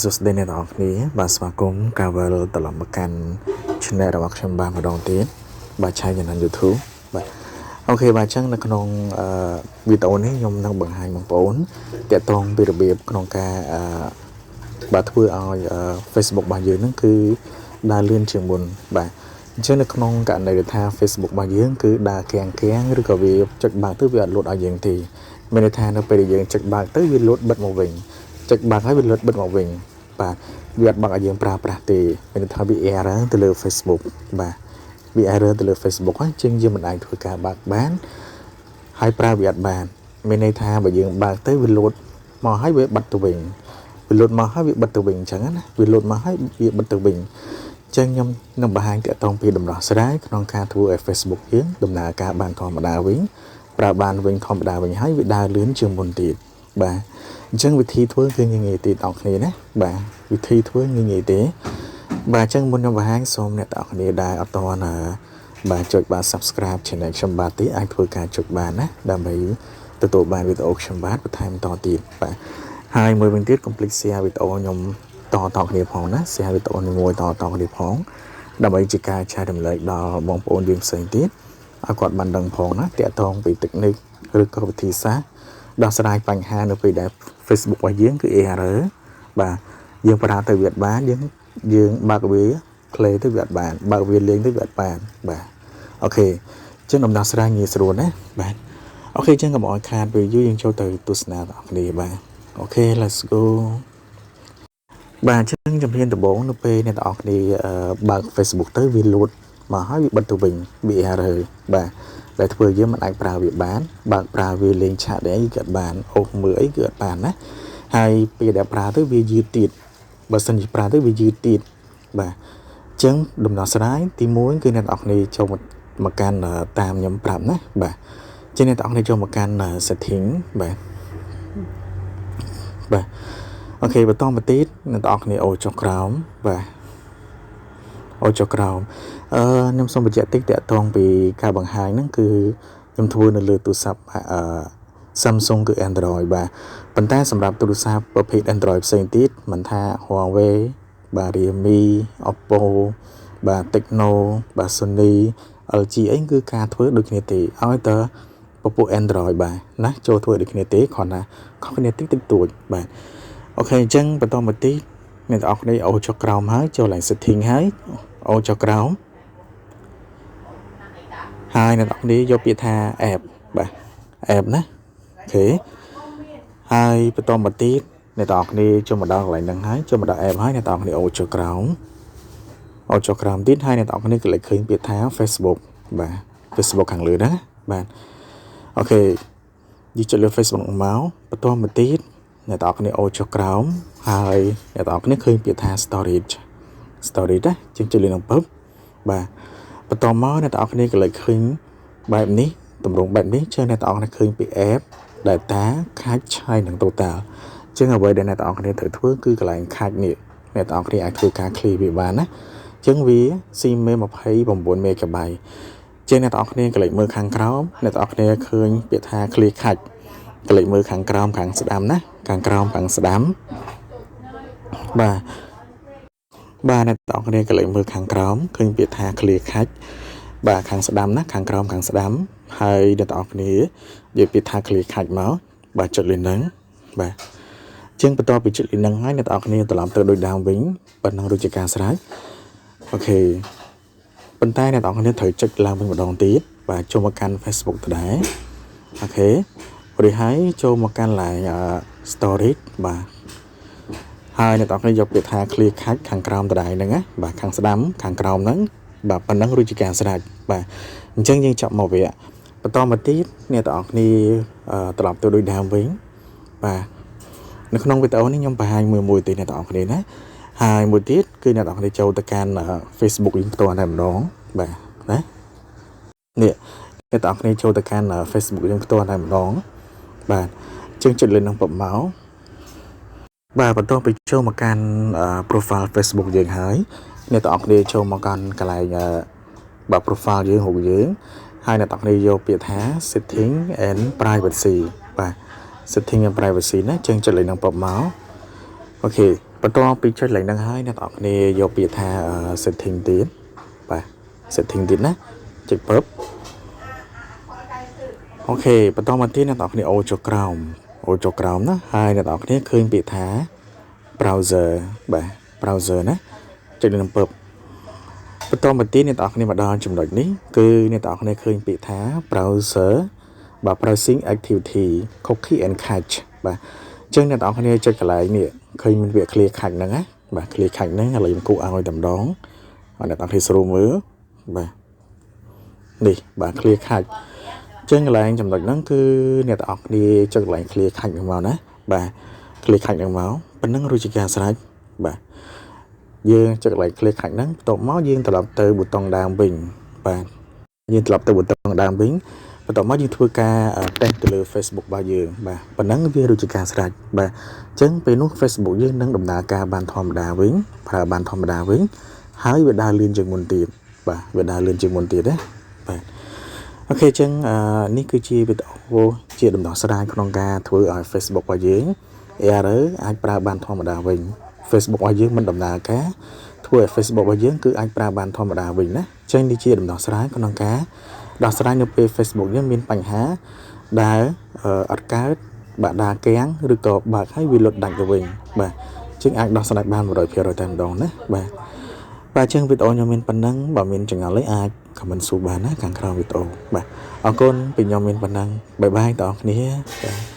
សួស្តីអ្នកនរគ្នាបាទស្វាគមន៍កាវលត្រឡប់មកកាន់ channel របស់ខ្ញុំបានម្ដងទៀតបាទឆាយនៅ YouTube បាទអូខេបាទអញ្ចឹងនៅក្នុងវីដេអូនេះខ្ញុំនឹងបង្ហាញបងប្អូនទាក់ទងពីរបៀបក្នុងការបាទធ្វើឲ្យ Facebook របស់យើងហ្នឹងគឺដើរលឿនជាងមុនបាទអញ្ចឹងនៅក្នុងករណីដែលថា Facebook របស់យើងគឺដើរកៀងឬក៏វាចុចបើកទៅវាអត់លោតឲ្យយើងទេមានន័យថានៅពេលដែលយើងចុចបើកទៅវាលោតបិទមកវិញចុចបើកហើយវាលុតបិទមកវិញបាទវាអត់បើកឲ្យយើងប្រើប្រាស់ទេមានន័យថាវា error ទៅលើ Facebook បាទវា error ទៅលើ Facebook ហ្នឹងជាងយើងមិនអាចធ្វើការបើកបានហើយប្រើវាអត់បានមានន័យថាបើយើងបើកទៅវាលូតមកហើយវាបិទទៅវិញវាលូតមកហើយវាបិទទៅវិញអញ្ចឹងណាវាលូតមកហើយវាបិទទៅវិញអញ្ចឹងខ្ញុំនឹងបង្ហាញតាក់ទងពីដំណោះស្រាយក្នុងការធ្វើឲ្យ Facebook យើងដំណើរការបានធម្មតាវិញប្រើបានវិញធម្មតាវិញហើយវាដើរលឿនជាងមុនទៀតបាទអញ្ចឹងវិធីធ្វើគឺងាយៗទេបងប្អូនណាបាទវិធីធ្វើងាយៗទេបាទអញ្ចឹងមុនខ្ញុំបង្ហាញសូមអ្នកទាំងអស់គ្នាដែលអត់ទាន់បាទចុចបាន Subscribe Channel ខ្ញុំបាទទេអាចធ្វើការចុចបានណាដើម្បីទទួលបានវីដេអូខ្ញុំបាទបន្ថែមបន្តទៀតបាទហើយមួយវិញទៀតកុំភ្លេច Share វីដេអូខ្ញុំតគ្នាផងណា Share វីដេអូមួយតគ្នាផងដើម្បីជាការចែករំលែកដល់បងប្អូនយើងផ្សេងទៀតឲ្យគាត់បានដឹងផងណាតាក់ទងពីតិចនិកឬក៏វិធីសាស្ត្រដោះស្រាយបញ្ហានៅពេលដែល Facebook របស់យើងគឺ error បាទយើងប្រើទៅវាអត់បានយើងបើកវា play ទៅវាអត់បានបើកវាលេងទៅវាអត់បានបាទអូខេអញ្ចឹងដំណោះស្រាយងាយស្រួលណាបាទអូខេអញ្ចឹងកុំឲ្យខាតពេលយូរយើងចូលទៅទស្សនាបងប្អូនបាទអូខេ let's go បាទអញ្ចឹងជំហានដំបូងនៅពេលអ្នកទាំងអស់គ្នាបើក Facebook ទៅវាលូតមកហើយវាបិទទៅវិញវា error បាទដែលធ្វើយើងមិនអាចប្រើវាបានបើកប្រើវាលេងឆាតអីក៏បានអូសមើលអីគឺអត់បានណាហើយពេលដែលប្រើទៅវាយឺតទៀតបើសិនជាប្រើទៅវាយឺតទៀតបាទអញ្ចឹងដំណោះស្រាយទី1គឺអ្នកទាំងអស់គ្នាចូលមកកាន់តាមខ្ញុំប្រាប់ណាបាទអញ្ចឹងអ្នកទាំងអស់គ្នាចូលមកកាន់ setting បាទអូខេបន្តមកទៀតអ្នកទាំងអស់គ្នាអូចុះក្រោមបាទអូចុះក្រោមខ្ញុំសូមបញ្ជាក់តិចតាក់ទងពីការបង្ហាញហ្នឹងគឺខ្ញុំធ្វើនៅលើទូរស័ព្ទSamsung គឺ Android បាទប៉ុន្តែសម្រាប់ទូរស័ព្ទប្រភេទ Android ផ្សេងទៀតមិនថា Huawei បាទ Realme Oppo បាទ Tecno បាទ Sony LG អីគឺការធ្វើដូចគ្នាទេឲ្យតើពពុះ Android បាទណាចូលធ្វើដូចគ្នាទេគ្រាន់តែខុសគ្នាតិចតួចបាទអូខេអញ្ចឹងបន្តមកទៀតអ្នកទាំងអស់គ្នាអូចុះក្រោមហើយចូលឡើង setting ហើយអូចុះក្រោមហើយអ្នកទាំងអស់គ្នាយកពាក្យថា app បាទ app ណាអូខេហើយបន្តមកទៀតអ្នកទាំងអស់គ្នាចូលមកដល់កន្លែងហ្នឹងហើយចូលមកដល់ app ហើយអ្នកទាំងអស់គ្នាអូចុះក្រោមអូចុះក្រោមទៀតហើយអ្នកទាំងអស់គ្នាក៏លេចឃើញពាក្យថា Facebook បាទ Facebook ខាងលើហ្នឹងបាទអូខេយីចុចលើ Facebook មកបន្តមកទៀតអ្នកទាំងអស់គ្នាអូចុះក្រោមហើយអ្នកទាំងអស់គ្នាឃើញពាក្យថា storage ណាជាងចុចលើនឹងពឹបបាទបន្តមកអ្នកទាំងអស់គ្នាក៏លេចឃើញបែបនេះតម្រងបែបនេះជើងអ្នកទាំងអស់គ្នាឃើញពី app data cache ហើយនឹង total ជាងអ្វីដែលអ្នកទាំងអស់គ្នាត្រូវធ្វើគឺកន្លែង cache នេះអ្នកទាំងអស់គ្នាអាចធ្វើការ clear វាបានណាជាងវា CME 29 MB ជាងអ្នកទាំងអស់គ្នាក៏លេចមើលខាងក្រោមអ្នកទាំងអស់គ្នាឃើញពាក្យថា clear cache ក៏លេចមើលខាងក្រោមខាងស្ដាំណាខាងក្រោមខាងស្ដាំបាទអ្នកទាំងអស់គ្នាក៏លេចមើលខាងក្រោមឃើញពាក្យថា clear cache បាទខាងស្ដាំណាខាងក្រោមខាងស្ដាំហើយអ្នកទាំងអស់គ្នាយកពាក្យថា clear cache មកបាទចុចលើនឹងបាទជាងបន្តពីចុចលើនឹងហើយអ្នកទាំងអស់គ្នាត្រឡប់ទៅដូចដើមវិញប៉ុណ្ណឹងរួចជាការស្រេចអូខេប៉ុន្តែអ្នកទាំងអស់គ្នាត្រូវចុចឡើងវិញម្ដងទៀតបាទចូលមកកាន់ Facebook ដដែលអូខេរួចហើយចូលមកកាន់ឡើង storage បាទហើយអ្នកទាំងអស់គ្នាយកពាក្យថា clear cache ខាងក្រោមដដែលហ្នឹងណាបាទខាងស្ដាំខាងក្រោមហ្នឹងបាទប៉ុណ្ណឹងរួចជាការស្រេចបាទអញ្ចឹងយើងចាប់មកវាបន្តមកទៀតអ្នកទាំងអស់គ្នាត្រឡប់ទៅដូចដើមវិញបាទនៅក្នុងវីដេអូនេះខ្ញុំបង្ហាញមួយទេអ្នកទាំងអស់គ្នាណាហើយមួយទៀតគឺអ្នកទាំងអស់គ្នាចូលទៅកាន់ Facebook យើងផ្ទាល់តែម្ដងបាទណានេះអ្នកទាំងអស់គ្នាចូលទៅកាន់ Facebook យើងផ្ទាល់តែម្ដងបាទជាងចុចលើនឹងពឹបមកបាទបន្ទាប់ពីចូលមកកាន់ profile Facebook យើងហើយអ្នកទាំងអស់គ្នាចូលមកកាន់កន្លែងបាទ profile យើងរូបយើងហើយអ្នកទាំងអស់គ្នាយកពាក្យថា setting and privacy បាទ setting and privacy ណាចឹងចុចលើនឹងពឹបមកអូខេ បន្ទាប់ពីចុចលេខហ្នឹងហើយអ្នកទាំងអស់គ្នាយកពាក្យថា setting ទៀតបាទ setting ទៀតណាចុចពើបអូខេបន្តមកទៀតអ្នកទាំងអស់គ្នាអូចុចក្រោមណាហើយអ្នកទាំងអស់គ្នាឃើញពាក្យថា browser បាទ browser ណាចុចលើនឹងពើបបន្តមកទៀតអ្នកទាំងអស់គ្នាមកដល់ចំណុចនេះគឺអ្នកទាំងអស់គ្នាឃើញពាក្យថា browser បាទ browsing activity cookie and cache បាទអញ្ចឹងអ្នកទាំងអស់គ្នាចុចកន្លែងនេះឃើញមានពាក្យ clear cache ហ្នឹងណាបាទ clear cache ហ្នឹងឥឡូវខ្ញុំគូឲ្យតែម្ដងហើយអ្នកទាំងអស់គ្នាស្រួលមើលបាទនេះបាទ clear cache ចឹងកន្លែងចំណុចហ្នឹងគឺអ្នកទាំងអស់គ្នាចុចកន្លែង clear cache ហ្នឹងមកណាបាទ clear cache ហ្នឹងមកប៉ុណ្ណឹងរួចជាការស្រេចបាទយើងចុចកន្លែង clear cache ហ្នឹងបន្ទាប់មកយើងត្រឡប់ទៅប៊ូតុងដើមវិញបាទយើងត្រឡប់ទៅប៊ូតុងដើមវិញបន្ទាប់មកយើងធ្វើការ test ទៅលើ Facebook របស់យើងបាទប៉ុណ្ណឹងវារួចជាការស្រេចបាទអញ្ចឹងពេលនោះ Facebook យើងនឹងដំណើរការបានធម្មតាវិញប្រើបានធម្មតាវិញហើយវាដើរលឿនជាងមុនទៀតបាទវាដើរលឿនជាងមុនទៀតណាបាទអូខេអញ្ចឹងនេះគឺជាវីដេអូជាដំណោះស្រាយក្នុងការធ្វើឲ្យ Facebook របស់យើង error អាចប្រើបានធម្មតាវិញ Facebook របស់យើងមិនដំណើរការធ្វើឲ្យ Facebook របស់យើងគឺអាចប្រើបានធម្មតាវិញណាអញ្ចឹងនេះជាដំណោះស្រាយក្នុងការដោះស្រាយនៅពេល Facebook យើងមានបញ្ហាដែលអត់កើតបាក់ដាកាំងឬក៏បើកឲ្យវាលុតដាច់ទៅវិញបាទអញ្ចឹងអាចដោះស្រាយបាន 100% តែម្ដងណាបាទបាទអញ្ចឹងវីដេអូខ្ញុំមានប៉ុណ្ណឹងបើមានចង្អុលអីអាច comment សួរបានណាខាងក្រោមវីដេអូបាទអរគុណពីខ្ញុំមានប៉ុណ្ណឹងបាយបាយបងប្អូនគ្នាបាទ